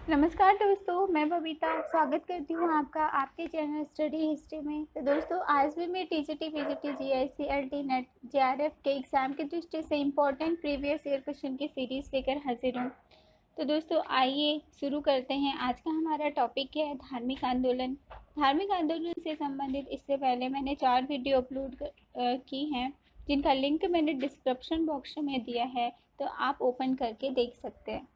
नमस्कार दोस्तों, मैं बबीता स्वागत करती हूँ आपका आपके चैनल स्टडी हिस्ट्री में। तो दोस्तों, आज भी मैं TGT, PGT, GIC, LT net, JRF के एग्जाम की दृष्टि से इम्पोर्टेंट प्रीवियस ईयर क्वेश्चन की सीरीज लेकर हाजिर हूँ। तो दोस्तों, आइए शुरू करते हैं। आज का हमारा टॉपिक है धार्मिक आंदोलन। धार्मिक आंदोलन से संबंधित इससे पहले मैंने 4 वीडियो अपलोड की हैं, जिनका लिंक मैंने डिस्क्रिप्शन बॉक्स में दिया है, तो आप ओपन करके देख सकते हैं।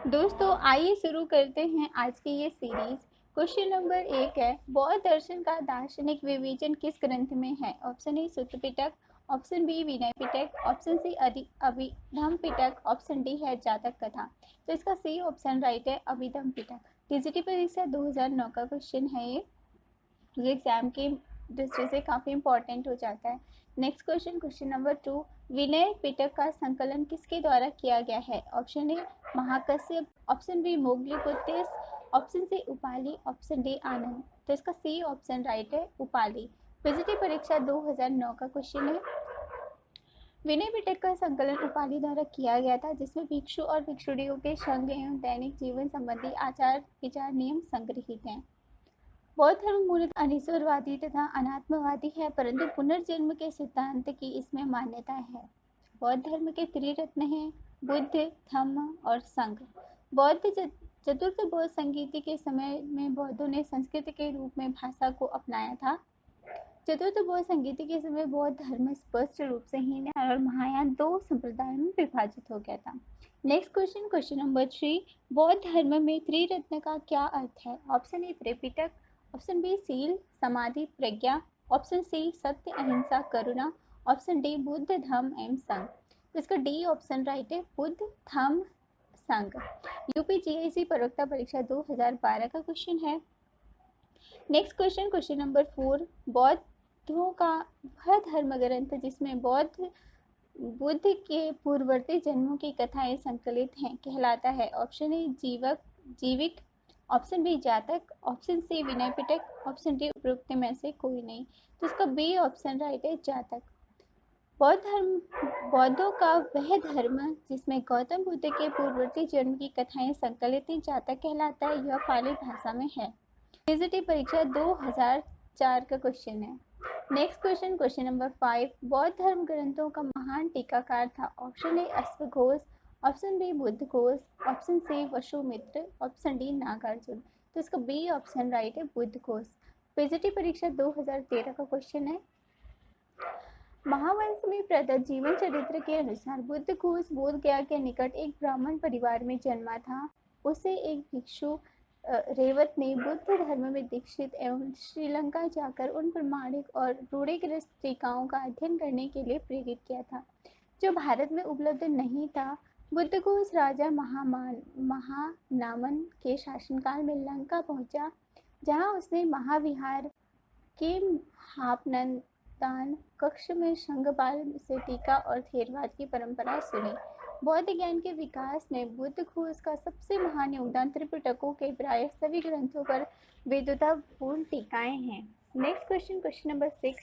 दोस्तों, आइए शुरू करते हैं आज की ये सीरीज। क्वेश्चन नंबर 1 है, बौद्ध दर्शन का दार्शनिक विवेचन किस ग्रंथ में है? ऑप्शन ए सूत्र पिटक, option B Vinaya Pitaka, option C Abhidhamma पिटक, ऑप्शन डी है जातक कथा। तो इसका सी ऑप्शन राइट है, अभिधम पिटक। टीजीटी परीक्षा 2009 का क्वेश्चन है ये एग्जाम के दृष्टि से काफ़ी इंपॉर्टेंट हो जाता है। Next question, question number 2, Vinaya Pitaka का संकलन किसके द्वारा किया गया है? Option A Mahakashyapa, option B Moggaliputtatissa, option C Upali, option D Ananda. तो इसका सी ऑप्शन राइट है, उपाली। पीजीटी परीक्षा 2009 का क्वेश्चन है। विनय पिटक का संकलन उपाली द्वारा किया गया था, जिसमें भिक्षु और भिक्षुणियों के संघ एवं दैनिक जीवन संबंधी आचार विचार नियम संग्रहित हैं। बौद्ध धर्म मूलतः अनिश्वरवादी तथा अनात्मवादी है, परंतु पुनर्जन्म के सिद्धांत की इसमें मान्यता है। बौद्ध धर्म के त्रिरत्न हैं बुद्ध, धम्म और संघ। बौद्ध चतुर्थ बौद्ध संगीति के समय में बौद्धों ने संस्कृत के रूप में भाषा को अपनाया था। चतुर्थ बौद्ध संगीति के समय बौद्ध धर्म स्पष्ट रूप से हीन और महायान 2 संप्रदायों में विभाजित हो गया था। नेक्स्ट क्वेश्चन, क्वेश्चन नंबर 3, बौद्ध धर्म में त्रिरत्न का क्या अर्थ है? Option A Tripitaka, option B सील समाधि प्रज्ञा, ऑप्शन सी सत्य अहिंसा करुणा, ऑप्शन डी बुद्ध धम्म एवं संघ। तो इसका डी ऑप्शन राइट है, बुद्ध धम्म संघ। यूपीजीएससी प्रवक्ता परीक्षा 2012 का क्वेश्चन है। नेक्स्ट क्वेश्चन, क्वेश्चन नंबर 4, बौद्धों का वह धर्म ग्रंथ जिसमें बुद्ध के पूर्ववर्ती जन्मों की कथाएं संकलित हैं कहलाता है? ऑप्शन ए जीविक, ऑप्शन बी जातक, option C Vinaya Pitaka, option D उपरोक्त में से कोई नहीं। तो इसका बी ऑप्शन राइट है, जातक। बौद्धों का वह धर्म जिसमें गौतम बुद्ध के पूर्ववर्ती जन्म की कथाएं संकलित हैं जातक कहलाता है। यह पाली भाषा में है। टीजीटी परीक्षा 2004 का क्वेश्चन है। नेक्स्ट क्वेश्चन, क्वेश्चन नंबर 5, बौद्ध धर्म ग्रंथों का महान टीकाकार था? ऑप्शन ए अश्वघोष, option B Buddhaghosa, option C Vasumitra, option D Nagarjuna. तो इसका बी ऑप्शन राइट है, बुद्ध घोष। पीजीटी परीक्षा 2013 का क्वेश्चन है। महावंश में प्रदत्त जीवन चरित्र के अनुसार बुद्ध घोष बोध गया के निकट एक ब्राह्मण परिवार में जन्मा था। उसे एक भिक्षु रेवत ने बुद्ध धर्म में दीक्षित एवं श्रीलंका जाकर उन प्रामाणिक और रूढ़िग्रस्त टीकाओं का अध्ययन करने के लिए प्रेरित किया था, जो भारत में उपलब्ध नहीं था। बुद्ध घोष राजा महानामन के शासनकाल में लंका पहुंचा, जहां उसने महाविहार के हापनदान कक्ष में संघपाल से टीका और थेरवाद की परंपरा सुनी। बौद्ध ज्ञान के विकास में बुद्ध घोष का सबसे महान योगदान त्रिपिटकों के प्राय सभी ग्रंथों पर विद्वतापूर्ण टीकाएं हैं। नेक्स्ट क्वेश्चन, क्वेश्चन नंबर 6,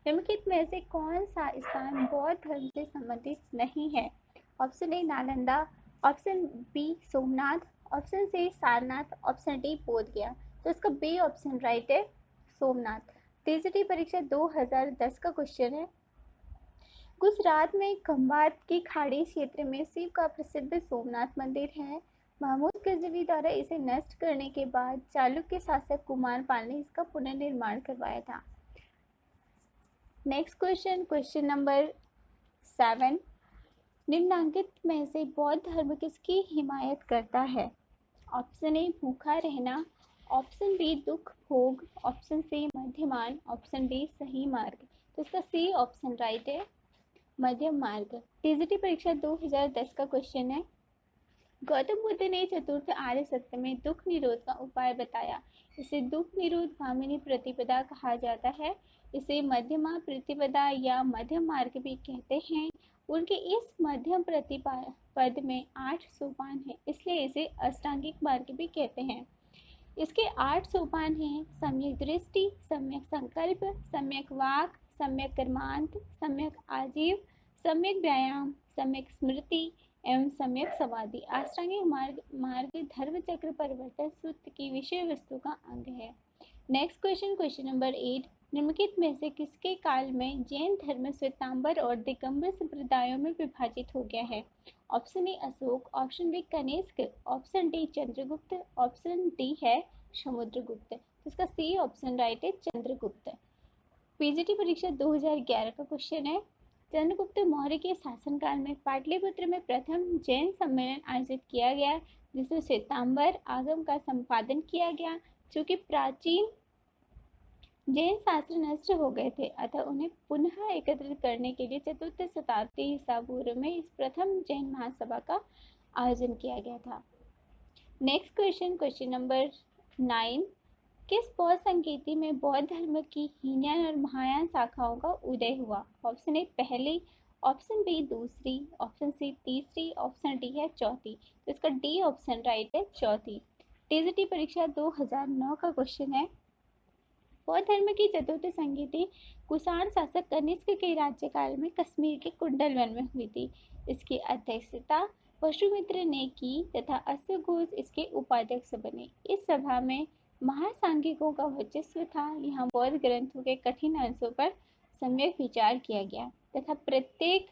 निम्नलिखित में से कौन सा स्थान बौद्ध धर्म से संबंधित नहीं है? Option A Nalanda, option B Somnath, option C Sarnath, option D Bodh Gaya. तो इसका बी ऑप्शन राइट है, सोमनाथ। टीजीटी परीक्षा 2010 का क्वेश्चन है। गुजरात में खंभात की खाड़ी क्षेत्र में शिव का प्रसिद्ध सोमनाथ मंदिर है। महमूद गजनवी द्वारा इसे नष्ट करने के बाद चालुक्य शासक कुमारपाल ने इसका पुनर्निर्माण करवाया था। नेक्स्ट क्वेश्चन, क्वेश्चन नंबर 7, निम्नांकित में से बौद्ध धर्म किसकी हिमायत करता है? ऑप्शन ए भूखा रहना, ऑप्शन बी दुख भोग, ऑप्शन सी मध्यमान, ऑप्शन डी सही मार्ग। तो इसका सी ऑप्शन राइट है, मध्यम मार्ग। टीजीटी परीक्षा 2010 का क्वेश्चन है। गौतम बुद्ध ने चतुर्थ आर्य सत्य में दुख निरोध का उपाय बताया। इसे दुख निरोध गामिनी प्रतिपदा कहा जाता है। इसे मध्यमा प्रतिपदा या मध्यम मार्ग भी कहते हैं। उनके इस मध्यम प्रतिपद में 8 सोपान है, इसलिए इसे अष्टांगिक मार्ग भी कहते हैं। इसके 8 सोपान हैं: सम्यक दृष्टि, सम्यक संकल्प, सम्यक वाक, सम्यक कर्मांत, सम्यक आजीव, सम्यक व्यायाम, सम्यक स्मृति, एवं सम्यक समाधि अष्टांगिक मार्ग धर्म चक्र परिवर्तन सूत्र की विषय वस्तु का अंग है। नेक्स्ट क्वेश्चन नंबर 8, निम्नलिखित में से किसके काल में जैन धर्म श्वेतांबर और दिगंबर संप्रदायों में विभाजित हो गया है? Option A Ashoka, option B Kanishka, option D Chandragupta, option D है समुद्रगुप्त। तो इसका सी ऑप्शन राइट है, चंद्रगुप्त। पीजीटी परीक्षा 2011 का क्वेश्चन है। चंद्रगुप्त मौर्य के शासनकाल में पाटलिपुत्र में प्रथम जैन सम्मेलन आयोजित किया गया, जिसमें श्वेतांबर आगम का संपादन किया गया। चूंकि प्राचीन जैन शास्त्र नष्ट हो गए थे, अतः उन्हें पुनः एकत्रित करने के लिए चतुर्थ शताब्दी ईसा पूर्व में इस प्रथम जैन महासभा का आयोजन किया गया था। नेक्स्ट क्वेश्चन नंबर 9, किस बौद्ध संकेति में बौद्ध धर्म की हीनयान और महायान शाखाओं का उदय हुआ? ऑप्शन ए पहली, ऑप्शन बी दूसरी, ऑप्शन सी तीसरी, ऑप्शन डी है चौथी। तो इसका डी ऑप्शन राइट है, चौथी। टीजीटी परीक्षा 2009 का क्वेश्चन है। बौद्ध धर्म की चतुर्थ संगीति कुषाण शासक कनिष्क के राज्यकाल में कश्मीर के कुंडलवन में हुई थी। इसकी अध्यक्षता वसुमित्र ने की तथा अश्व घोष इसके उपाध्यक्ष बने। इस सभा में महासांघिकों का वर्चस्व था। यहाँ बौद्ध ग्रंथों के कठिन अंशों पर सम्यक विचार किया गया तथा प्रत्येक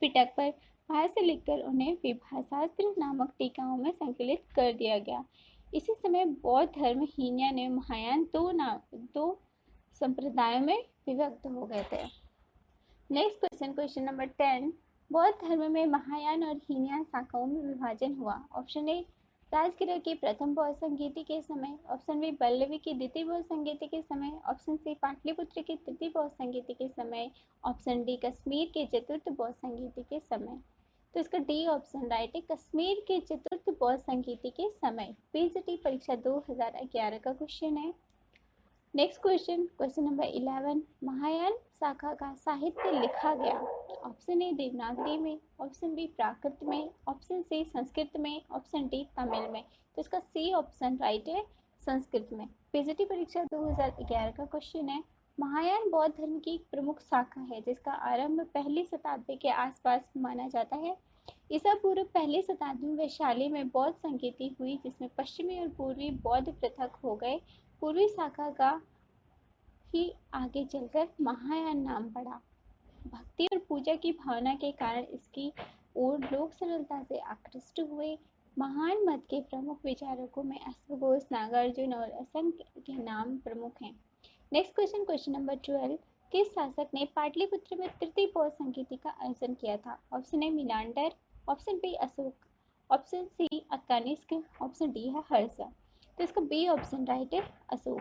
पिटक पर भाष्य लिखकर उन्हें विभाषास्त्र नामक टीकाओं में संकलित कर दिया गया। इसी समय बौद्ध धर्म हीनयान एवं महायान दो संप्रदायों में विभक्त हो गए थे। नेक्स्ट क्वेश्चन नंबर 10, बौद्ध धर्म में महायान और हीनयान शाखाओं में विभाजन हुआ। ऑप्शन ए राजगिरा की प्रथम बौद्ध संगीति के समय, ऑप्शन बी पल्लवी की द्वितीय बौद्ध संगीति के समय, ऑप्शन सी पाटलिपुत्र की तृतीय बौद्ध संगीति के समय, ऑप्शन डी कश्मीर के चतुर्थ बौद्ध संगीति के समय। तो इसका डी ऑप्शन राइट है, कश्मीर के चतुर्थ बौद्ध संगीति के समय। पीजीटी परीक्षा 2011 का क्वेश्चन है। नेक्स्ट क्वेश्चन नंबर 11, महायान शाखा का साहित्य लिखा गया। ऑप्शन ए देवनागरी में, ऑप्शन बी प्राकृत में, ऑप्शन सी संस्कृत में, ऑप्शन डी तमिल में। तो इसका सी ऑप्शन राइट है, संस्कृत में। पीजीटी परीक्षा 2011 का क्वेश्चन है। महायान बौद्ध धर्म की एक प्रमुख शाखा है जिसका आरंभ पहली शताब्दी के आसपास माना जाता है। ईसा पूर्व पहली शताब्दी में वैशाली में बौद्ध संगीति हुई, जिसमें पश्चिमी और पूर्वी बौद्ध पृथक हो गए। पूर्वी शाखा का ही आगे चलकर महायान नाम पड़ा। भक्ति और पूजा की भावना के कारण इसकी ओर लोग सरलता से आकृष्ट हुए। महान मत के प्रमुख विचारकों में अश्वघोष, नागार्जुन और असंख्य के नाम प्रमुख हैं। नेक्स्ट क्वेश्चन नंबर 12, किस शासक ने पाटलिपुत्र में तृतीय बौद्ध संगीति का आयोजन किया था? Option A Menander, option B Ashoka, option C Kanishka, option D है हर्ष। तो इसका बी ऑप्शन राइट है, अशोक।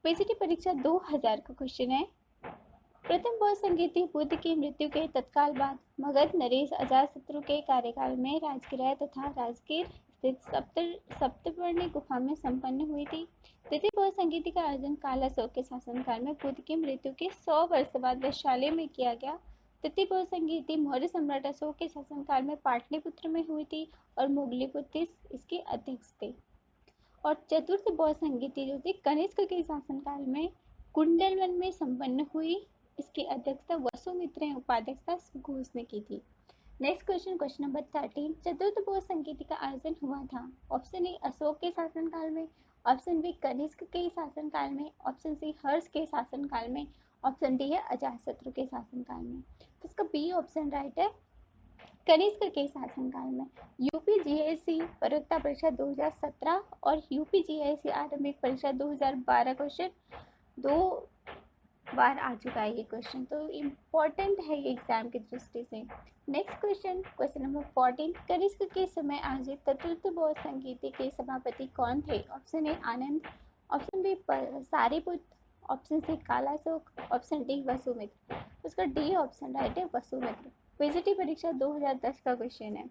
पीजीटी परीक्षा 2000 का क्वेश्चन है। प्रथम बौद्ध संगीति बुद्ध की मृत्यु के तत्काल बाद मगध नरेश अजातशत्रु के कार्यकाल में राजगिरा तथा राजगीर स्थित सप्तपर्णी गुफा में संपन्न हुई थी। द्वितीय बौद्ध संगीति का आयोजन काल अशोक के शासनकाल में बुद्ध की मृत्यु के 100 वर्ष बाद वैशाली में किया गया। तृतीय बौद्ध संगीति मौर्य सम्राट अशोक के शासनकाल में पाटलिपुत्र में हुई थी और मोगलीपुत्र इसके अध्यक्ष थे। और चतुर्थ बौद्ध संगीति जो थी कनिष्क के शासनकाल में कुंडलवन में संपन्न हुई। इसकी अध्यक्षता वसुमित्र एवं उपाध्यक्षता घोष ने की थी। नेक्स्ट क्वेश्चन नंबर 13, चतुर्थ बौद्ध संगीति का आयोजन हुआ था। ऑप्शन ए अशोक के शासनकाल में, ऑप्शन बी कनिष्क के शासनकाल में, ऑप्शन सी हर्ष के शासनकाल में, ऑप्शन डी है अजातशत्रु के शासनकाल में। तो इसका बी ऑप्शन राइट है, कनिष्क के शासनकाल में। यूपीजीएससी परीक्षा 2017 और यूपीजीएससी आरंभिक परीक्षा 2012 क्वेश्चन 2 बार आ चुका है ये क्वेश्चन, तो इम्पोर्टेंट है ये एग्जाम की दृष्टि से। नेक्स्ट क्वेश्चन नंबर 14, कनिष्क के समय आयोजित चतुर्थ बौद्ध संगीति के सभापति कौन थे? Option A Ananda, option B Sariputra, option C Kalashoka, option D Vasumitra. उसका डी ऑप्शन राइट है, वसुमित्र। पीजीटी परीक्षा 2010 का क्वेश्चन है।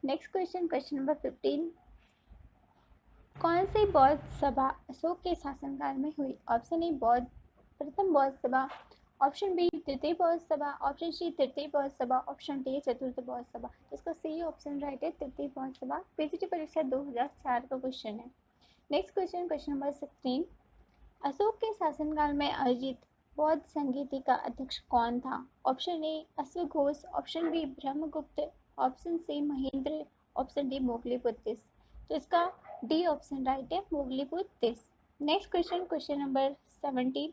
नेक्स्ट क्वेश्चन नंबर 15, कौन सी बौद्ध सभा अशोक के शासनकाल में हुई? ऑप्शन ए प्रथम बौद्ध सभा, ऑप्शन बी तृतीय बौद्ध सभा, ऑप्शन सी तृतीय बौद्ध सभा, ऑप्शन डी चतुर्थ बौद्ध सभा। इसका सी ऑप्शन राइट है, तृतीय बौद्ध सभा। पीजीटी परीक्षा 2004 का क्वेश्चन है। नेक्स्ट क्वेश्चन नंबर 16, अशोक के शासनकाल में आयोजित बौद्ध संगीति का अध्यक्ष कौन था? ऑप्शन ए अश्वघोष, option B Brahmagupta, option C Mahendra, option D Moggaliputtatissa. तो इसका डी ऑप्शन राइट है, Moggaliputtatissa. Next question, question number 17।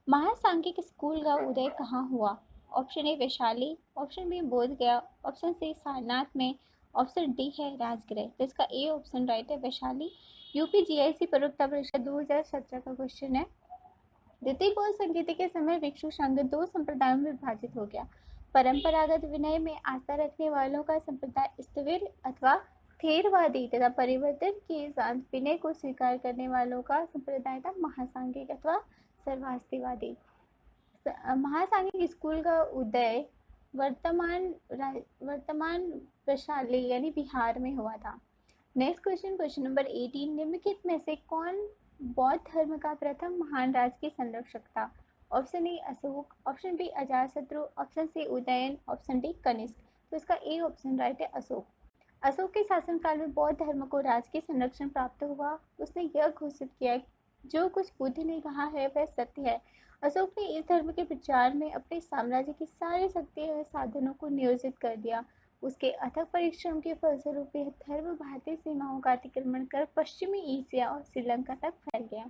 Mahasanghika school का उदय कहाँ हुआ? Option A Vaishali, option B Bodhgaya, option C Sarnath में, ऑप्शन डी है राजगृह। तो इसका ए ऑप्शन राइट है, वैशाली। यूपी जीआईसी प्रवक्ता परीक्षा 2017 का क्वेश्चन है। द्वितीय बौद्ध संगीति के समय भिक्षु संघ दो संप्रदायों में विभाजित हो गया। परंपरागत विनय में आस्था रखने वालों का संप्रदाय स्थविर अथवा थेरवादी तथा परिवर्तन के साथ विनय को स्वीकार करने वालों का संप्रदाय था महासांघिक अथवा सर्वास्तिवादी। महासांघिक स्कूल का उदय वर्तमान वैशाली यानी बिहार में हुआ था। Next question, question number 18। निम्नलिखित में से कौन बौद्ध धर्म का प्रथम महान राज के संरक्षक था? Option A Ashoka, option B Ajatashatru, option C Udayan, option D Kanishka. तो इसका ए ऑप्शन राइट है, अशोक। अशोक के शासनकाल में बौद्ध धर्म को राजकीय संरक्षण प्राप्त हुआ। उसने यह घोषित किया जो कुछ बुद्ध ने कहा है वह सत्य है। अशोक ने इस धर्म के प्रचार में अपने साम्राज्य की सारी शक्ति और साधनों को नियोजित कर दिया। उसके अथक परिश्रम के फलस्वरूप यह धर्म भारतीय सीमाओं का अतिक्रमण कर पश्चिमी एशिया और श्रीलंका तक फैल गया।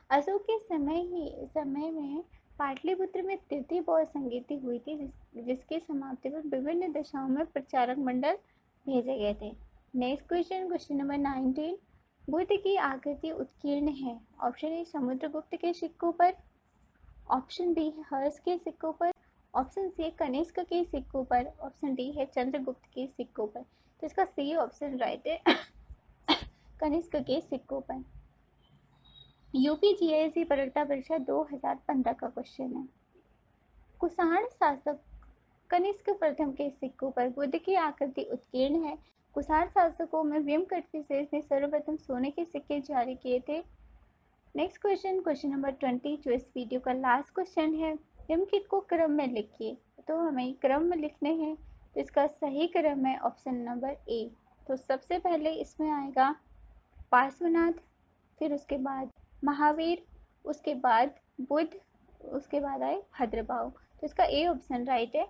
अशोक के समय में पाटलिपुत्र में तृतीय बौद्ध संगीति हुई थी, जिसकी समाप्ति पर विभिन्न दिशाओं में प्रचारक मंडल भेजे गए थे। Next question, question number 19। Buddha की आकृति उत्कीर्ण है। ऑप्शन ए समुद्रगुप्त के सिक्कों पर, ऑप्शन बी हर्ष के सिक्कों पर, ऑप्शन सी कनिष्क के सिक्कों पर, ऑप्शन डी है चंद्रगुप्त के सिक्कों पर। तो इसका सी ऑप्शन राइट है, कनिष्क के सिक्कों पर। यूपी जीआईसी प्रवक्ता परीक्षा 2015 का क्वेश्चन है। कुषाण शासक कनिष्क प्रथम के सिक्कों पर बुद्ध की आकृति उत्कीर्ण है। कुषाण शासकों में व्यंकटविशेष ने सर्वप्रथम सोने के सिक्के जारी किए थे। नेक्स्ट क्वेश्चन, क्वेश्चन नंबर 20, जो इस वीडियो का लास्ट क्वेश्चन है। निम्नलिखित को क्रम में लिखिए। तो हमें क्रम में लिखने हैं, तो इसका सही क्रम है ऑप्शन नंबर ए। तो सबसे पहले इसमें आएगा पार्श्वनाथ, फिर उसके बाद महावीर, उसके बाद बुद्ध, उसके बाद आए भद्रबाहु। तो इसका ए ऑप्शन राइट है।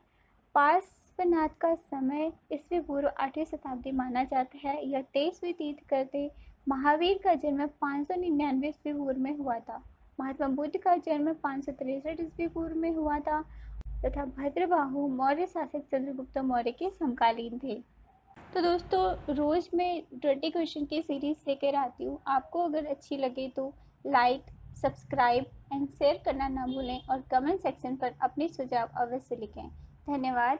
पार्श्वनाथ का समय ईस्वी पूर्व 8वीं शताब्दी माना जाता है। यह 23वीं तीर्थंकर थे। महावीर का जन्म 599 ईस्वी पूर्व में हुआ था। महात्मा बुद्ध का जन्म 563 ईस्वी पूर्व में हुआ था तथा भद्रबाहु मौर्य शासक चंद्रगुप्त मौर्य के समकालीन थे। तो दोस्तों, रोज मैं 20 क्वेश्चन की सीरीज लेकर आती हूँ। आपको अगर अच्छी लगे तो लाइक, सब्सक्राइब एंड शेयर करना ना भूलें और कमेंट सेक्शन पर अपने सुझाव अवश्य लिखें। धन्यवाद।